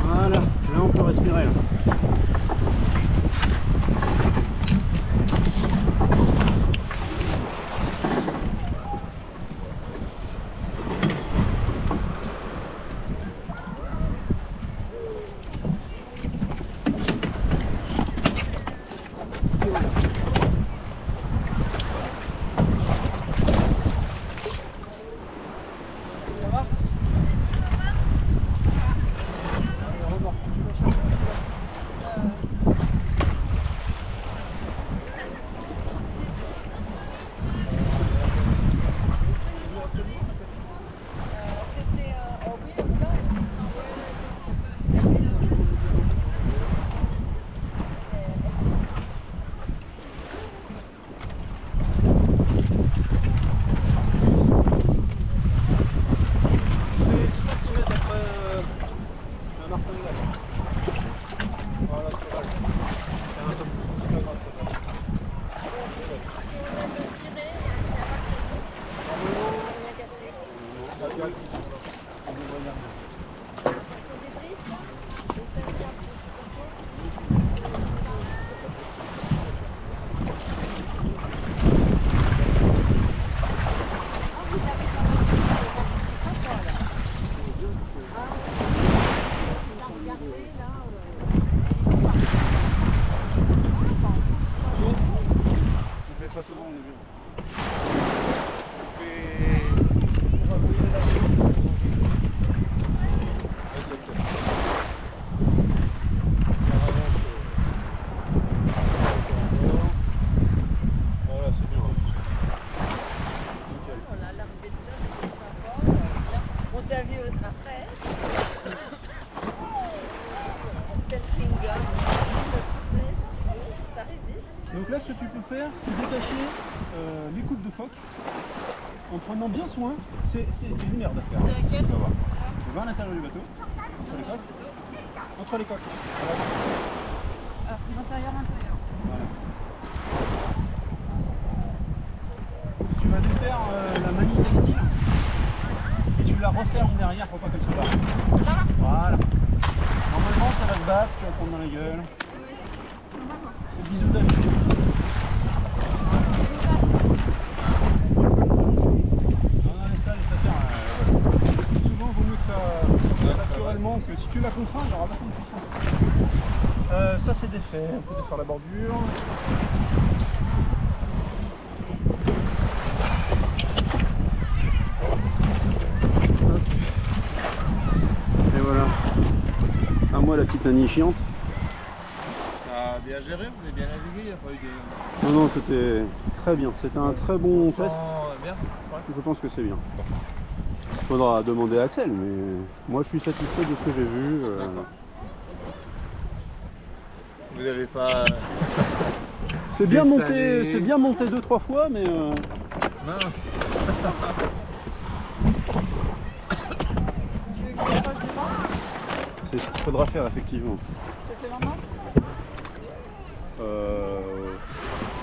Voilà, là on peut respirer là. Donc là, ce que tu peux faire, c'est détacher les coupes de phoque en prenant bien soin. C'est une merde à faire. C'est laquelle? Tu vas voir. Tu vas à l'intérieur du bateau, entre les coques. Entre les coques. Voilà. Intérieur, intérieur. Voilà. Tu vas défaire la manille textile et tu la refermes derrière pour pas qu'elle se barre. Voilà. Normalement, ça va se battre, tu vas le prendre dans la gueule. C'est le biseautage. Non, laisse faire. Souvent, il vaut mieux que ça naturellement que si tu la contrains, il y aura vachement de puissance. Ça, c'est défait. On peut défaire la bordure. Et voilà. À moi, la petite Annie chiante. Bien géré, vous avez bien navigué, il n'y a pas eu de... Non, non, c'était très bien. C'était un très bon test. Bien, ouais. Je pense que c'est bien. Il faudra demander à Axel, mais moi je suis satisfait de ce que j'ai vu. Vous n'avez pas... C'est bien monté 2-3 fois, mais... Mince. C'est ce qu'il faudra faire, effectivement. Ça fait vraiment?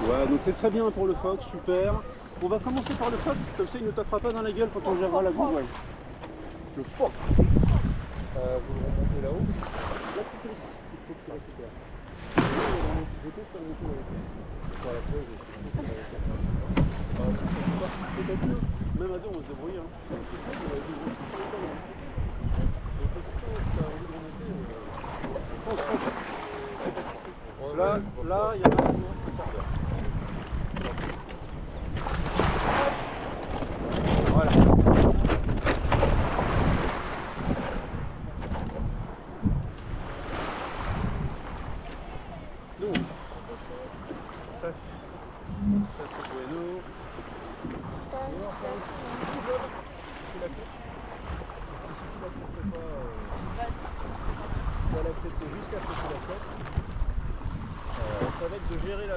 Ouais, donc c'est très bien pour le phoque, super. On va commencer par le phoque, comme ça il ne tapera pas dans la gueule quand on gérera la grande voile. Le phoque. Vous le remontez là-haut? Là, il faut que tu récupères. Même à deux, on se débrouille. Hein. Là, il y a un quart d'heure. Voilà. Donc, ça c'est bueno. Tu vas l'accepter jusqu'à ce que tu l'acceptes. Ça va être de gérer la...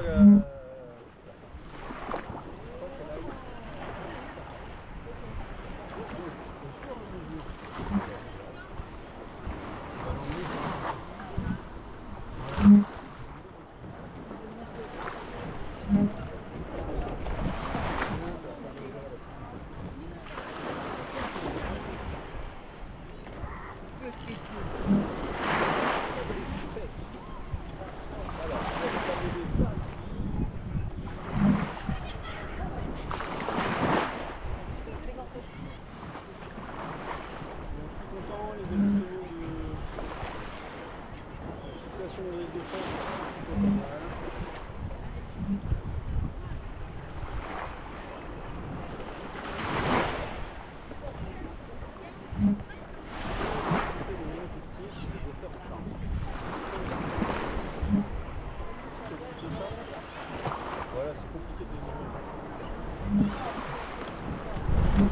Regarde,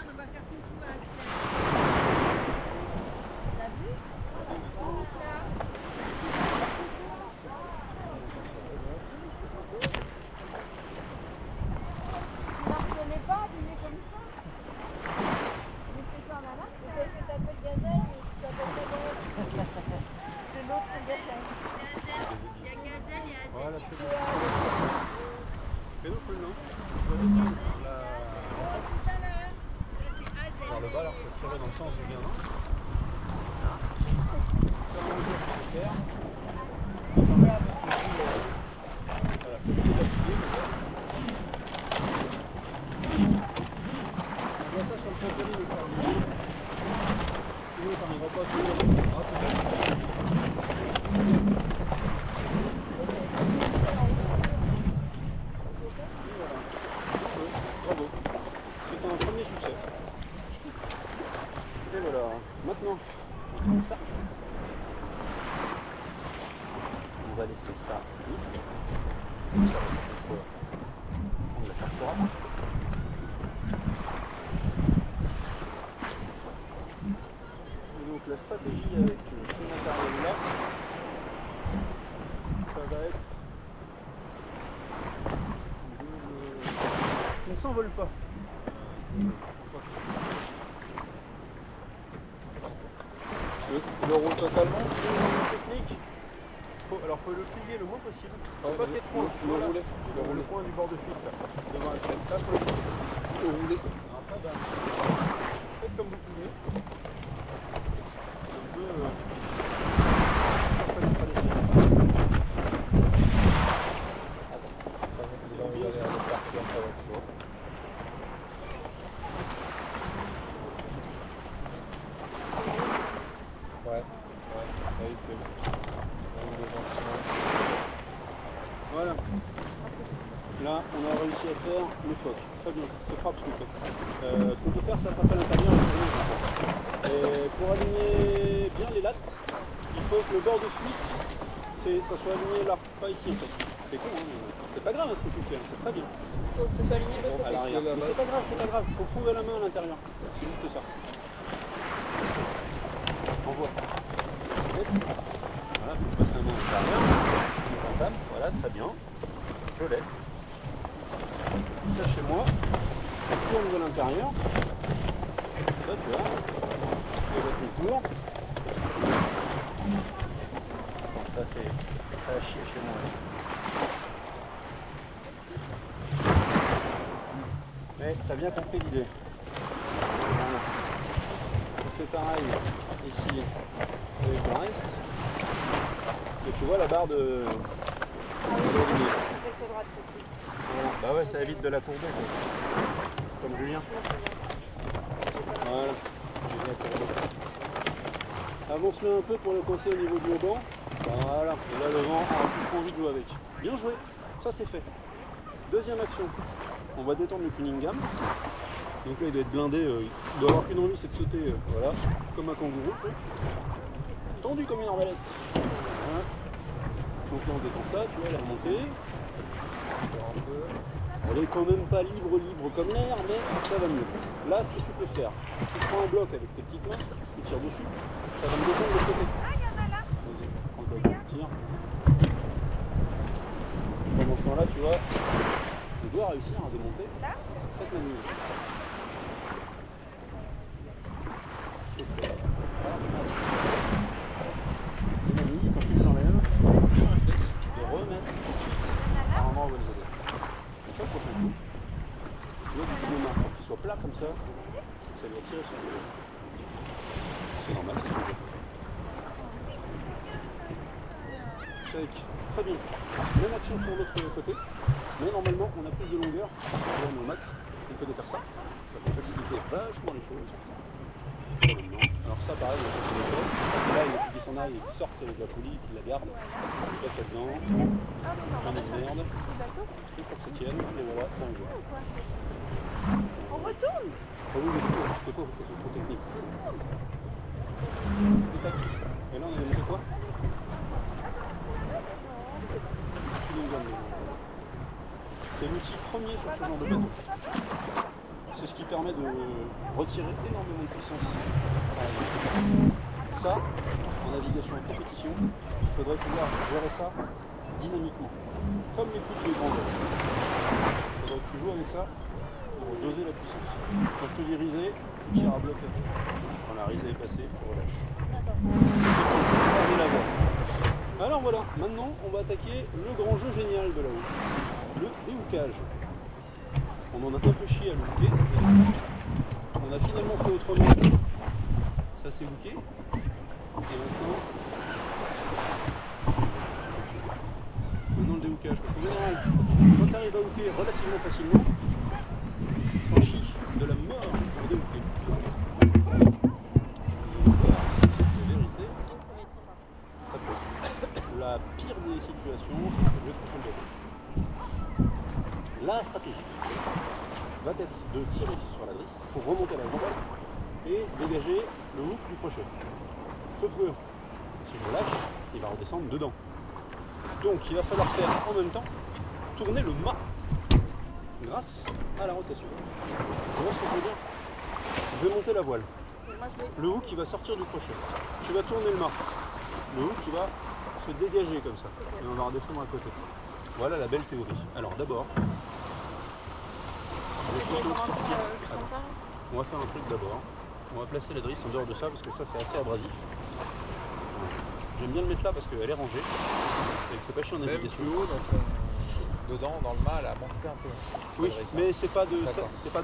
on va faire coucou à Axel. T'as vu? Là. Tu la reconnais pas, habillée comme ça? Mais c'est pas malin. C'est celle que t'appelles Gazelle, mais tu t'appelles pas Gazelle. C'est l'autre, c'est Gazelle. Il y a Gazelle et Azel. Voilà, c'est bon. Fais-nous le nom. Tu vas descendre par le bas, alors tu vas tirer dans le sens du gamin. Bravo, c'est un premier succès. Et voilà, maintenant, on fait ça. On va laisser ça ici. On la cherchera. Et donc la stratégie avec ce matériel-là, ça va être ne s'envole pas. Tu le roules totalement? Technique. Alors faut le plier le moins possible. Ouais, Faut pas qu'il y ait trop. le rouler. Le coin du bord de fuite là. Devant la chaîne. Ça faut le rouler. Après ben, faites comme vous pouvez. Un peu voilà. Là, on a réussi à faire le choc. Très bien, c'est frappe ce qu'on fait. Ce qu'on peut faire, c'est attraper à l'intérieur et pour aligner bien les lattes, il faut que le bord de fuite, ça soit aligné là, pas ici en fait. C'est con, hein, mais c'est pas grave ce que tu fais, c'est très bien. Il faut que ce soit aligné de l'autre À côté. l'arrière. Mais c'est pas grave, il faut trouver la main à l'intérieur. C'est juste ça. Envoie. Voilà, tu passes la main à l'intérieur. Tu entames, voilà, très bien. Je l'ai. Ça chez moi, on tourne de l'intérieur. Ça, tu vois. Je vais mettre le tour. Ça, c'est ça a chier chez moi. Mais tu as bien compris l'idée. Voilà. On fait pareil ici avec le reste. Et tu vois la barre de... Voilà. Bah ouais, ça évite de la courber. Comme Julien. Voilà. Avance-le un peu pour le coincer au niveau du haut. Voilà. Et là, le vent a plus envie de jouer avec. Bien joué. Ça, c'est fait. Deuxième action. On va détendre le Cunningham. Donc là, il doit être blindé. Il doit avoir qu'une envie, c'est de sauter. Voilà. Comme un kangourou. Tendu comme une arbalète. Voilà. Donc là, on détend ça. Tu vois, la remontée. Elle est quand même pas libre comme l'air, mais ça va mieux. Là, ce que tu peux faire, tu prends un bloc avec tes petites mains, tu tires dessus, ça va me détendre de côté. Ah, il y en a là. Vas-y, prends le bloc, tire. Pendant ce temps-là, tu vois, je dois réussir à démonter cette manille. Les manilles, quand tu les enlèves, les remettre à un endroit où elles étaient. Ça, c'est un coup. Tu vois, tu démarres pour qu'il soit plat comme ça lui a tiré sur le... C'est normal, c'est ce que je fais. Très bien. Même action sur l'autre côté, mais normalement on a plus de longueur, on est au max, on peut défaire ça, ça peut faciliter vachement les choses. Alors ça pareil, on peut les faire. Là il faut qu'il s'en aille et qu'il sorte de la poulie, qu'il la garde, il passe là-dedans, un de merde, c'est pour que ça tienne, et voilà, ça on voit. On retourne. Ah oui, mais parce qu'il faut que ce soit trop technique. Et là on a monté quoi? gamme. C'est l'outil premier sur ce genre de bateau. C'est ce qui permet de retirer énormément de puissance. Ça, en navigation en compétition, il faudrait pouvoir gérer ça dynamiquement, comme les poutres de grandeur. Il faudrait que tu joues avec ça pour doser la puissance. Quand je te dis riser, tu tires à bloc là. Quand la risée est passée, tu relâches. Alors voilà, maintenant on va attaquer le grand jeu génial de la housse, le déhookage. On en a un peu chié à le hooker. On a finalement fait autrement. Ça c'est hooké. Et maintenant le déhookage. Parce qu'en général, quand tu arrives à hooker relativement facilement, tu franchis de la mort pour déhooker. La pire des situations, c'est que je vais toucher le bateau. La stratégie va être de tirer sur la drisse pour remonter la jambe et dégager le hook du crochet. Sauf que si je le lâche, il va redescendre dedans. Donc il va falloir faire en même temps tourner le mât grâce à la rotation. Tu vois ce que je veux dire? Je vais monter la voile. Le hook il va sortir du crochet. Tu vas tourner le mât. Le hook il va se dégager comme ça et on va redescendre à côté. Voilà la belle théorie. Alors d'abord, on va faire un truc d'abord. On va placer la drisse en dehors de ça parce que ça c'est assez abrasif. J'aime bien le mettre là parce qu'elle est rangée et que c'est pas chiant en navigation. Même plus haut, donc, dedans, dans le mât, elle a monté un peu. Oui, mais c'est pas de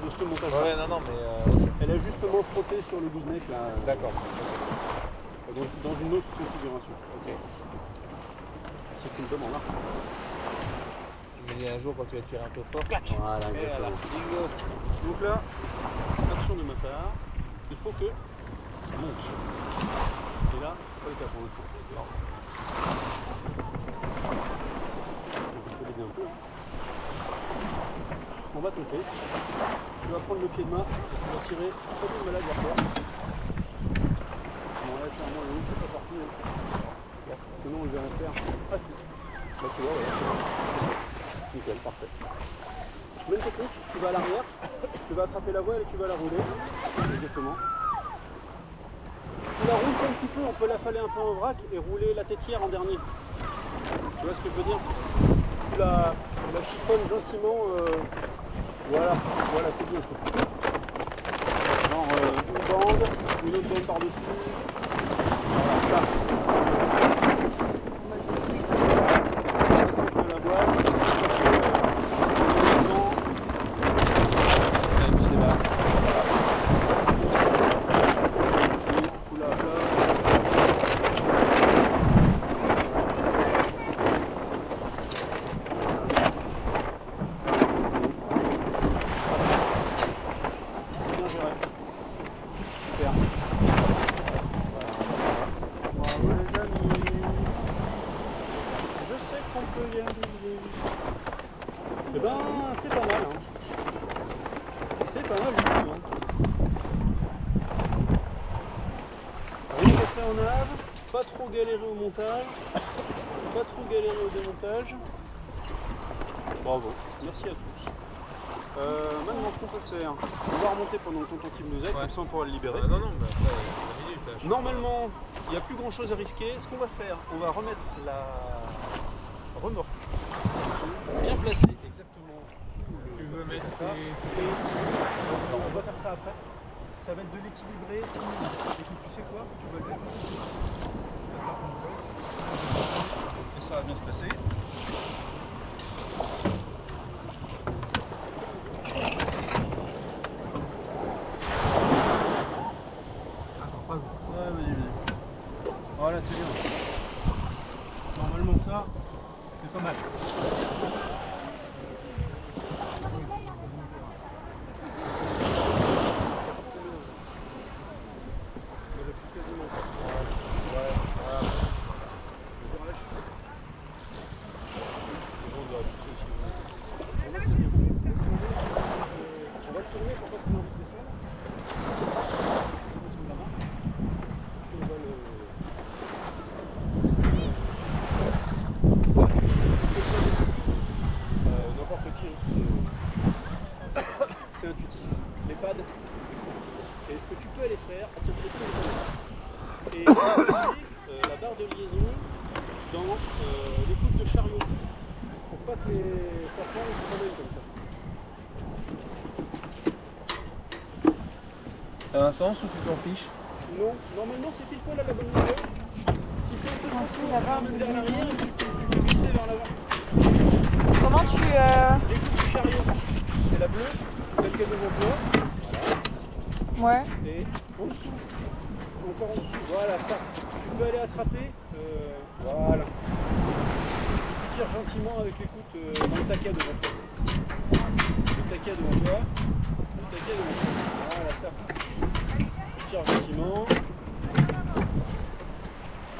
ce montage. Ouais, non, mais. Elle a justement frotté sur le gooseneck là. D'accord. Dans une autre configuration. Ok. C'est une demande là. Je me dis un jour quand tu vas tirer un peu fort, clac. Voilà, exactement. Bingo. Donc là, action de ma part, il faut que ça monte. Et là, c'est pas le cas pour l'instant. On va l'aider un peu. On va tenter. Tu vas prendre le pied de main et tu vas tirer comme une malade vers toi. On enlève clairement le haut, c'est pas parti. Sinon on le verrait faire. Ah si. Là tu vois, voilà. Nickel, parfait. Même technique, tu vas à l'arrière, tu vas attraper la voile et tu vas la rouler. Exactement. Tu la roules comme tu peux, on peut l'affaler un peu en vrac et rouler la tétière en dernier. Tu vois ce que je veux dire? Tu la chiffonnes gentiment. Voilà, c'est bien ça. Genre une bande, une autre bande par-dessus. Voilà, ça. La voile, eh ben, c'est pas mal, hein. C'est pas mal du tout, hein. Rien cassé en ave, pas trop galérer au montage, pas trop galérer au démontage. Bravo, merci à tous. Maintenant, ce qu'on peut faire, on va remonter pendant que tonton Tim nous aide, comme ça on pourra le libérer. Non, mais après, 5 minutes. Normalement, il n'y a plus grand chose à risquer. Ce qu'on va faire, on va remettre la remorque bien placée. Exactement. Tu veux mettre On va faire ça après. Ça va être de l'équilibrer. Et tu sais quoi? Tu vas le mettre. Et ça va bien se passer. Ouais, vas-y. Voilà, c'est bien. Normalement, ça, c'est pas mal. pas que les serpents ils se promènent comme ça. T'as un sens ou tu t'en fiches? Non, normalement c'est pile poil à la bonne longueur. Si c'est un peu trop chaud, tu ramènes vers l'arrière et puis tu peux glisser vers l'avant. Comment tu... Les coups du chariot, c'est la bleue, celle qui est devant toi. Ouais. Et en dessous, encore en dessous, voilà ça. Tu peux aller attraper, voilà. Tu tires gentiment avec l'écoute dans le taquet devant toi. Le taquet devant toi, le taquet devant toi. Voilà ça. Tu tires gentiment.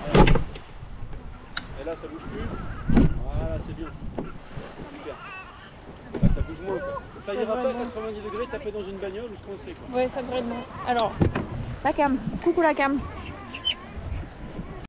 Voilà. Et là ça bouge plus. Voilà, c'est bien. Super. Là ça bouge moins quoi. Ça ira pas à 90 degrés taper dans une bagnole ou se coincer quoi. Ouais, ça devrait être bon. Alors, la cam. Coucou la cam.